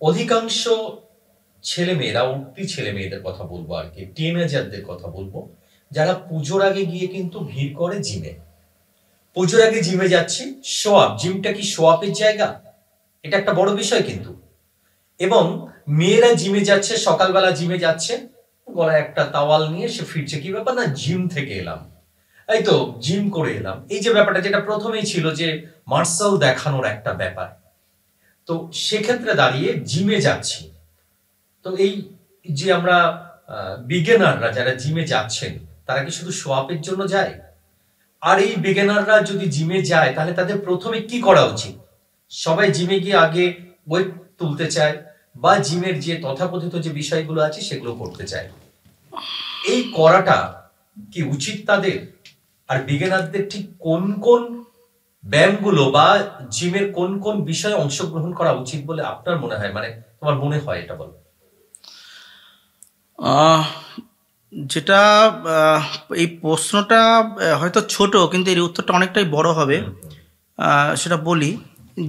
অধিকাংশ ছেলেমেয়েরা, উঠতি ছেলেমেয়েদের কথা বলবো আর কি, টিনেজারদের কথা বলবো, যারা পুজোর আগে গিয়ে কিন্তু ভিড় করে জিমে। পুজোর আগে জিমে যাচ্ছি, শো আপ। জিমটা কি শো আপের জায়গা? এটা একটা বড় বিষয় কিন্তু। এবং মেয়েরা জিমে যাচ্ছে, সকালবেলা জিমে যাচ্ছে, গলায় একটা তাওয়াল নিয়ে সে ফিরছে, কি ব্যাপার না, জিম থেকে এলাম, এই তো জিম করে এলাম। এই যে ব্যাপারটা, যেটা প্রথমেই ছিল যে মার্শাল দেখানোর একটা ব্যাপার, তো সেক্ষেত্রে দাঁড়িয়ে জিমে যাচ্ছি। তো এই যে আমরা বিগিনাররা যারা জিমে যাচ্ছেন, তারা কি শুধু শো আপের জন্য যায়? আর এই বিগিনাররা যদি জিমে যায়, তাহলে তাদের প্রথমে কি করা উচিত? সবাই জিমে গিয়ে আগে ওয়েট তুলতে চায়, বা জিমের যে তথাকথিত যে বিষয়গুলো আছে সেগুলো করতে চায়। এই করাটা কি উচিত তাদের? আর বিগিনারদের ঠিক কোন কোন ব্যায়ামগুলো বা জিমের কোন কোন বিষয়ে অংশগ্রহণ করা উচিত বলে আপনার মনে হয়? মানে তোমার মনে হয়, এটা বলো। যেটা এই প্রশ্নটা হয়তো ছোট, কিন্তু এর উত্তরটা অনেকটাই বড় হবে। সেটা বলি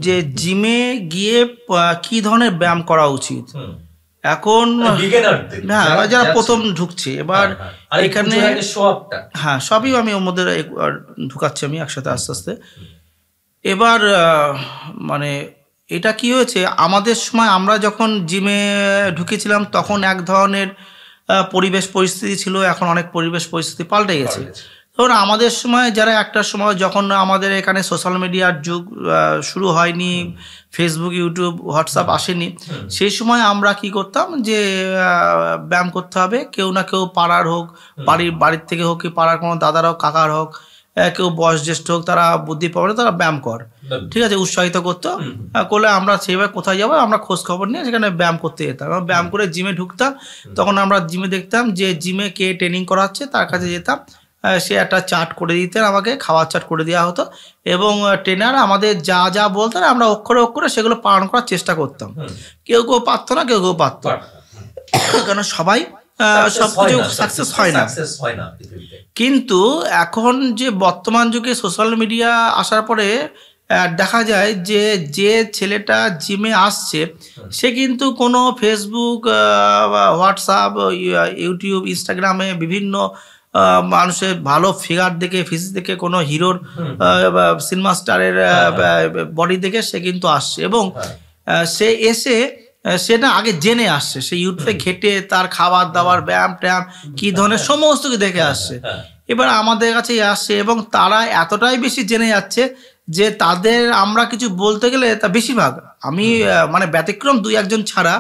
যে জিমে গিয়ে কি ধরনের ব্যায়াম করা উচিত এখন, যারা প্রথম ঢুকছে। এবার এখানে হ্যাঁ, সবই আমি ওর মধ্যে ঢুকাচ্ছি আমি একসাথে আস্তে আস্তে। এবার মানে এটা কি হয়েছে, আমাদের সময় আমরা যখন জিমে ঢুকেছিলাম তখন এক ধরনের পরিবেশ পরিস্থিতি ছিল, এখন অনেক পরিবেশ পরিস্থিতি পাল্টে গেছে। ধরুন আমাদের সময় যারা একটা সময় যখন আমাদের এখানে সোশ্যাল মিডিয়ার যুগ শুরু হয়নি, ফেসবুক, ইউটিউব, হোয়াটসঅ্যাপ আসেনি, সেই সময় আমরা কি করতাম যে ব্যায়াম করতে হবে, কেউ না কেউ পাড়ার হোক, বাড়ির থেকে হোক, কি পাড়ার কোনো দাদার হোক, কাকার হোক, কেউ বয়স জ্যেষ্ঠ হোক, তারা বুদ্ধি পাবে, তারা ব্যায়াম কর, ঠিক আছে, উৎসাহিত করতো। করলে আমরা সেইভাবে কোথায় যাবো, আমরা খোঁজ খবর নিয়ে সেখানে ব্যায়াম করতে যেতাম। ব্যায়াম করে জিমে ঢুকতাম, তখন আমরা জিমে দেখতাম যে জিমে কে ট্রেনিং করাচ্ছে, তার কাছে যেতাম, সে একটা চার্ট করে দিতেন আমাকে, খাওয়ার চার্ট করে দেওয়া হতো, এবং ট্রেনার আমাদের যা যা বলতেন আমরা অক্ষরে অক্ষরে সেগুলো পালন করার চেষ্টা করতাম। কেউ কেউ পারতো না, কেউ কেউ পারতো, কারণ সবাই সবকিছু সাকসেস হয় না। কিন্তু এখন যে বর্তমান যুগে সোশ্যাল মিডিয়া আসার পরে দেখা যায় যে যে ছেলেটা জিমে আসছে সে কিন্তু কোনো ফেসবুক, হোয়াটসঅ্যাপ, ইউটিউব, ইনস্টাগ্রামে বিভিন্ন মানুষের ভালো ফিগার দেখে, ফিজিক্স দেখে, কোনো হিরোর সিনেমা স্টারের বডি দেখে সে কিন্তু আসছে, এবং সে এসে সেটা আগে জেনে আসছে, সে ইউটিউবে ঘেটে তার খাবার দাবার, ব্যায়াম ট্যায়াম কি ধরনের সমস্ত কিছু দেখে আসছে। এবার আমাদের কাছে আসছে এবং তারা এতটাই বেশি জেনে যাচ্ছে যে তাদের আমরা কিছু বলতে গেলে তা বেশিরভাগ, আমি মানে ব্যতিক্রম দুই একজন ছাড়া,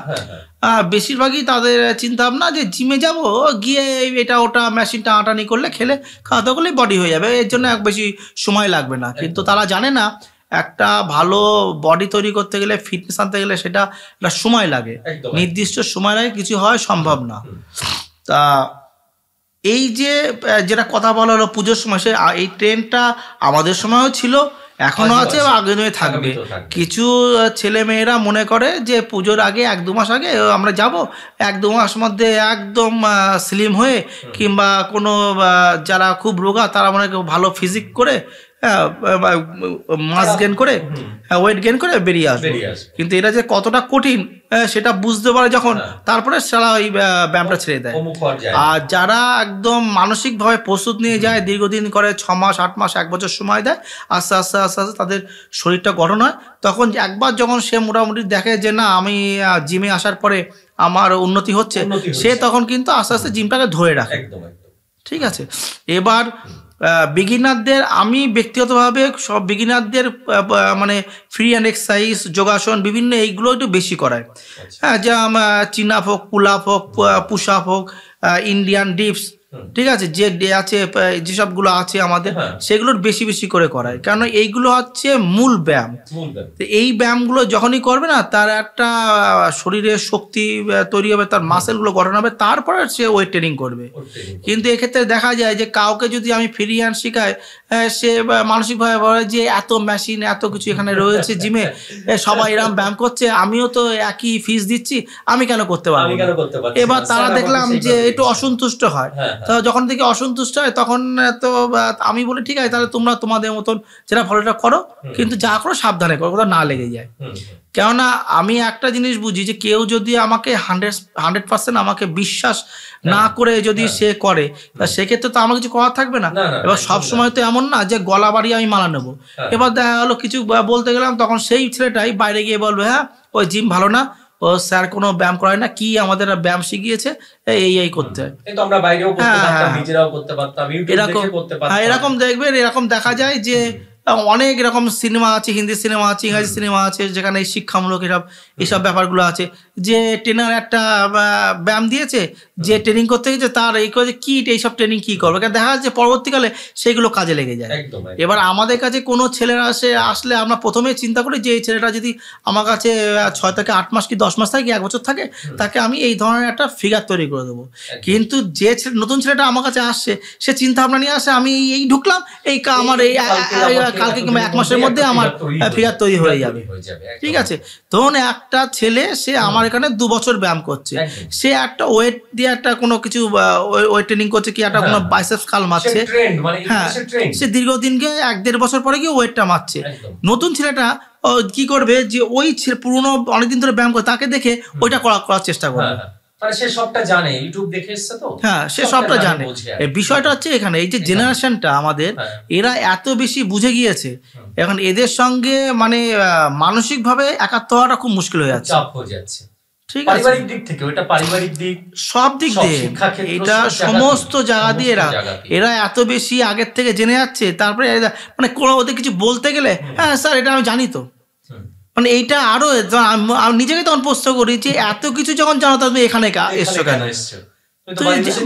বেশিরভাগই তাদের চিন্তা ভাবনা যে জিমে যাব, গিয়ে এটা ওটা মেশিনটা আটানি করলে, খেলে খাওয়া দাওয়া করলে বডি হয়ে যাবে, এর জন্য এক বেশি সময় লাগবে না। কিন্তু তারা জানে না একটা ভালো বডি তৈরি করতে গেলে, ফিটনেস আনতে গেলে সেটা একটা সময় লাগে, নির্দিষ্ট সময় লাগে, কিছু হয় সম্ভব না। তা এই যে যেটা কথা বলা হলো পুজোর সময়, সে এই ট্রেন্ডটা আমাদের সময়ও ছিল, এখনো আছে, আগামী থাকবে। কিছু ছেলে মেয়েরা মনে করে যে পুজোর আগে 1-2 মাস আগে আমরা যাব, 1-2 মাস মধ্যে একদম স্লিম হয়ে, কিংবা কোনো যারা খুব রোগা তারা মনে করে ভালো ফিজিক করে, মাস গেন করে, ওয়েট গেন করে বেরিয়ে আসবে। কিন্তু এটা যে কতটা কঠিন সেটা বুঝতে পারে যখন, তারপরে সারা ওই ব্যায়ামটা ছেড়ে দেয়। আর যারা একদম মানসিকভাবে প্রস্তুত নিয়ে যায়, দীর্ঘদিন করে, 6 মাস, 8 মাস, 1 বছর সময় দেয়, আস্তে আস্তে আস্তে আস্তে তাদের শরীরটা গঠন হয়, তখন একবার যখন সে মোটামুটি দেখে যে না আমি জিমে আসার পরে আমার উন্নতি হচ্ছে, সে তখন কিন্তু আস্তে আস্তে জিমটাকে ধরে রাখে। ঠিক আছে। এবার বিগিনারদের, আমি ব্যক্তিগতভাবে সব বিগিনারদের মানে ফ্রি হ্যান্ড এক্সারসাইজ, যোগাসন, বিভিন্ন এইগুলো একটু বেশি করায়। হ্যাঁ, যা চিন আপ হোক, পুল আপ হোক, পুশ আপ হোক, ইন্ডিয়ান ডিপস, ঠিক আছে, যে আছে যেসবগুলো আছে আমাদের, সেগুলোর বেশি বেশি করে করায়, কারণ এইগুলো হচ্ছে মূল ব্যায়াম। এই ব্যায়ামগুলো যখনই করবে না, তার একটা শরীরের শক্তি তৈরি হবে, তার মাসেলগুলো গঠন হবে, তারপরে সে ওয়েট ট্রেনিং করবে। কিন্তু এক্ষেত্রে দেখা যায় যে কাউকে যদি আমি ফ্রি হ্যান্ড শেখাই, সে মানসিকভাবে বলে যে এত মেশিন, এত কিছু এখানে রয়েছে জিমে, সবাই এরকম ব্যায়াম করছে, আমিও তো একই ফিস দিচ্ছি, আমি কেন করতে পারবো? এবার তারা দেখলাম যে একটু অসন্তুষ্ট হয়। তো যখন থেকে অসন্তুষ্ট হয় তখন তো আমি বলি ঠিক আছে, তাহলে তোমরা তোমাদের মতন যেটা ফলোটা করো, কিন্তু যা করো সাবধানে করো, কোথাও না লেগে যায়। কেননা আমি একটা জিনিস বুঝি যে কেউ যদি আমাকে 100% আমাকে বিশ্বাস না করে যদি সে করে, তা সেক্ষেত্রে তো আমার কিছু করার থাকবে না। এবার সবসময় তো এমন না যে গলা বাড়িয়ে আমি মালা নেবো। এবার দেখা গেলো কিছু বলতে গেলাম, তখন সেই ছেলেটাই বাইরে গিয়ে বলবে হ্যাঁ ওই জিম ভালো না, ও স্যার কোনো ব্যায়াম করায় না, কি আমাদের ব্যায়াম শিখিয়েছে এই করতে হয়। এরকম দেখবেন, এরকম দেখা যায় যে অনেক এরকম সিনেমা আছে, হিন্দি সিনেমা আছে, ইংরাজি সিনেমা আছে, যেখানে শিক্ষামূলক এইসব ব্যাপারগুলো আছে, যে ট্রেনার একটা ব্যায়াম দিয়েছে, যে ট্রেনিং করতে গেছে তার এই করে কি এইসব ট্রেনিং কি করবে, দেখা যাচ্ছে পরবর্তীকালে সেইগুলো কাজে লেগে যায়। এবার আমাদের কাছে কোনো ছেলেরা আসলে আমরা প্রথমে চিন্তা করি যে এই ছেলেটা যদি আমার কাছে 6 থেকে 8 মাস কি 10 মাস থাকে কি 1 বছর থাকে, তাকে আমি এই ধরনের একটা ফিগার তৈরি করে দেবো। কিন্তু যে নতুন ছেলেটা আমার কাছে আসছে, সে চিন্তা ভাবনা নিয়ে আসে আমি এই ঢুকলাম, এই আমার এই কালকে কিংবা 1 মাসের মধ্যে আমার ফিগার তৈরি হয়ে যাবে। ঠিক আছে, ধরুন একটা ছেলে সে আমার এখানে 2 বছর ব্যায়াম করছে, সে একটা ওয়েট দিয়ে একটা কোনো কিছু ওয়েট ট্রেনিং করছে, কি একটা কোনো বাইসেপস কাল মারছে, হ্যাঁ সে দীর্ঘদিনকে 1-1.5 বছর পরে গিয়ে ওয়েটটা মারছে। নতুন ছেলেটা কি করবে, যে ওই পুরনো অনেকদিন ধরে ব্যায়াম করে তাকে দেখে ওইটা করার চেষ্টা করবে। সে সবটা জানে, ইউটিউব দেখে এসছে তো, হ্যাঁ সে সবটা জানে। এই বিষয়টা হচ্ছে এখানে এই যে জেনারেশনটা আমাদের, এরা এত বেশি বুঝে গিয়েছে, এখন এদের সঙ্গে মানে মানসিকভাবে একাত্ম হওয়াটা খুব মুশকিল হয়ে যাচ্ছে, চাপ হয়ে যাচ্ছে। ঠিক আছে, পারিবারিক দিক থেকে, ওটা পারিবারিক দিক, সব দিক দিয়ে, এটা সমস্ত জায়গা দিয়ে এরা এত বেশি আগের থেকে জেনে যাচ্ছে। তারপরে মানে কোনো ওদের কিছু বলতে গেলে হ্যাঁ স্যার এটা আমি জানি তো, মানে এইটা আরো নিজেকে তখন প্রশ্ন করি যে এত কিছু যখন জানো তুমি এখানে এসছো কেন,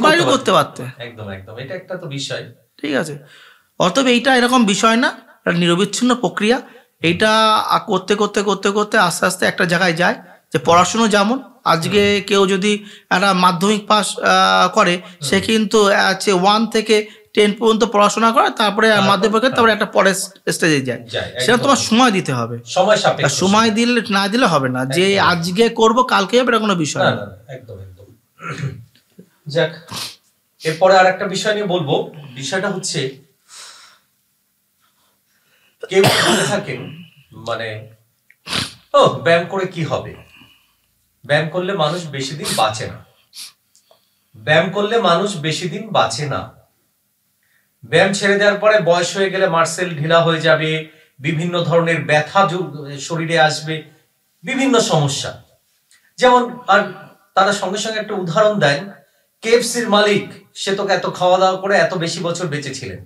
বাইরে করতে পারতে। একদম একদম, এটা একটা তো বিষয়। ঠিক আছে, অতএব এইটা এরকম বিষয় না, নিরবিচ্ছিন্ন প্রক্রিয়া। এইটা করতে করতে করতে করতে আস্তে আস্তে একটা জায়গায় যায় যে পড়াশুনো যেমন আজকে কেউ যদি একটা মাধ্যমিক পাস করে, সে কিন্তু 1 থেকে 10 পর্যন্ত পড়াশোনা করে, তারপরে মাধ্যমিক, তারপরে একটা পরের স্টেজে যায়। সেটা তোমার সময় দিতে হবে, সময় দিলে না দিলে হবে না যে আজকে করব কালকে হবে, এটা কোনো বিষয় না। একদম একদম। যাক, এরপরে আর একটা বিষয় নিয়ে বলবো। বিষয়টা হচ্ছে কেউ বলে থাকেন মানে ও ব্যায়াম করে কি হবে, ব্যায়াম করলে মানুষ বেশি দিন বাঁচে না, ব্যায়াম করলে মানুষ বেশি দিন বাঁচে না, ব্যায়াম ছেড়ে দেওয়ার পরে বয়স হয়ে গেলে মাসেল ঢিলা হয়ে যাবে, বিভিন্ন ধরনের ব্যথা শরীরে আসবে, বিভিন্ন সমস্যা। যেমন আর তারা সঙ্গে সঙ্গে একটা উদাহরণ দেন, কেএফসির মালিক, সে তো এত খাওয়া দাওয়া করে এত বেশি বছর বেঁচে ছিলেন,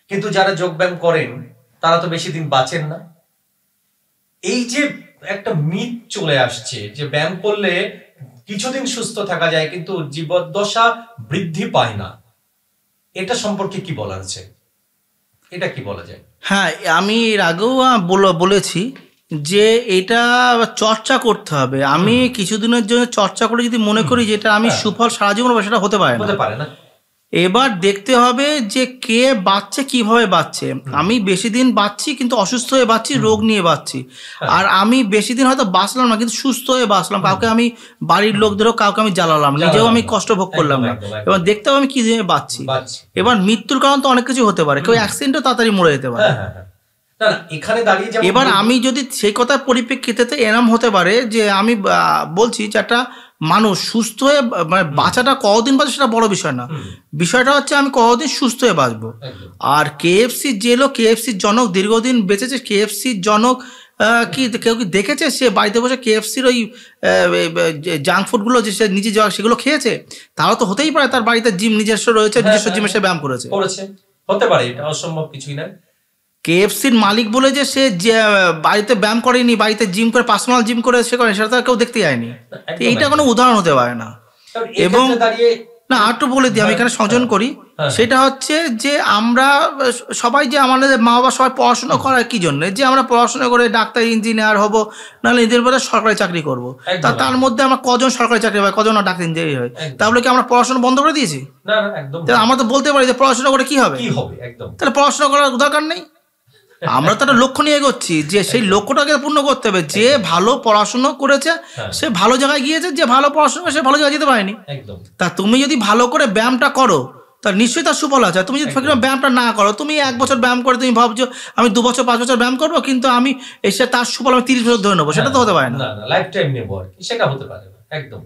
কিন্তু যারা যোগ ব্যায়াম করেন তারা তো বেশি দিন বাঁচেন না। এই যে একটা মিথ চলে আসছে যে ব্যায়াম করলে কিছুদিন সুস্থ থাকা যায় কিন্তু জীবদ্দশা বৃদ্ধি পায় না, এটা সম্পর্কে কি বলা আছে, এটা কি বলা যায়? হ্যাঁ, আমি এর আগেও বলেছি যে এটা চর্চা করতে হবে। আমি কিছুদিনের জন্য চর্চা করে যদি মনে করি যে এটা আমি সুফল সারা জীবন পাবো, সেটা হতে পারে না। এবার দেখতে হবে যে কে বাঁচছে, কিভাবে বাঁচছে। আমি বেশি দিন বাঁচছি কিন্তু অসুস্থ হয়ে বাঁচছি, রোগ নিয়ে বাঁচছি। আর আমি বেশি দিন হয়তো বাঁচলাম না কিন্তু সুস্থ হয়ে বাঁচলাম, কাউকে আমি বাড়ির লোকদেরও কাউকে আমি জ্বালালাম, নিজেও আমি কষ্ট ভোগ করলাম না। এবার দেখতে হবে আমি কি দিয়ে বাঁচছি। এবার মৃত্যুর কারণ তো অনেক কিছু হতে পারে, কেউ অ্যাক্সিডেন্টও তাড়াতাড়ি মরে যেতে পারে। এখানে দাঁড়িয়ে এবার আমি যদি সেই কথার পরিপ্রেক্ষিতে এরম হতে পারে যে আমি বলছি যে একটা মানুষ সুস্থ হয়ে মানে বাঁচাটা কতদিন বাঁচে সেটা বড় বিষয় না, বিষয়টা হচ্ছে আমি কতদিন সুস্থ হয়ে বাঁচবো। আর কেএফসি যে লোক, কেএফসির জনক দীর্ঘদিন বেঁচেছে, কেএফসির জনক কি কেউ কি দেখেছে সে বাড়িতে বসে কেএফসির ওই জাঙ্ক ফুডগুলো যে সে নিজে সেগুলো খেয়েছে? তাও তো হতেই পারে তার বাড়িতে জিম নিজস্ব রয়েছে, নিজস্ব জিমে সে ব্যায়াম করেছে, হতে পারে, এটা অসম্ভব কিছুই না। কেএফসির মালিক বলে যে সে বাড়িতে ব্যায়াম করেনি, বাড়িতে জিম করে পার্সোনাল জিম করে সে করে, সেটা তো কেউ দেখতে যায়নি। এইটা কোনো উদাহরণ হতে পারে না। এবং না আরেকটু বলে দিই, আমি এখানে সংযোজন করি, সেটা হচ্ছে যে আমরা সবাই যে আমাদের মা বাবা সবাই পড়াশোনা করার কি জন্য, যে আমরা পড়াশোনা করে ডাক্তার ইঞ্জিনিয়ার হব, নাহলে এদের মধ্যে সরকারি চাকরি করবো। তার মধ্যে আমরা কজন সরকারি চাকরি হয়, কজন ডাক্তার ইঞ্জিনিয়ার হয়? তাহলে কি আমরা পড়াশোনা বন্ধ করে দিয়েছি? আমরা তো বলতে পারি যে পড়াশোনা করে কি হবে, তাহলে পড়াশোনা করার দরকার নেই। আমরা তো একটা লক্ষ্য নিয়ে এগোচ্ছি যে সেই লক্ষ্যটাকে পূর্ণ করতে হবে। যে ভালো পড়াশোনা করেছে সে ভালো জায়গায় গিয়েছে, যে ভালো পড়াশোনা সে ভালো জায়গায় যেতে পারেনি। তা তুমি যদি ভালো করে ব্যায়ামটা করো, তার নিশ্চয়ই তার সুফল আছে। তুমি যদি ব্যায়ামটা না করো, তুমি 1 বছর ব্যায়াম করে তুমি ভাবছো আমি 2 বছর 5 বছর ব্যায়াম করবো, কিন্তু আমি এসে তার সুফল আমি 30 বছর ধরে নেবো, সেটা তো হতে পারে না। না লাইফ টাইম নেবো আর কি, সেটা হতে পারে না একদম।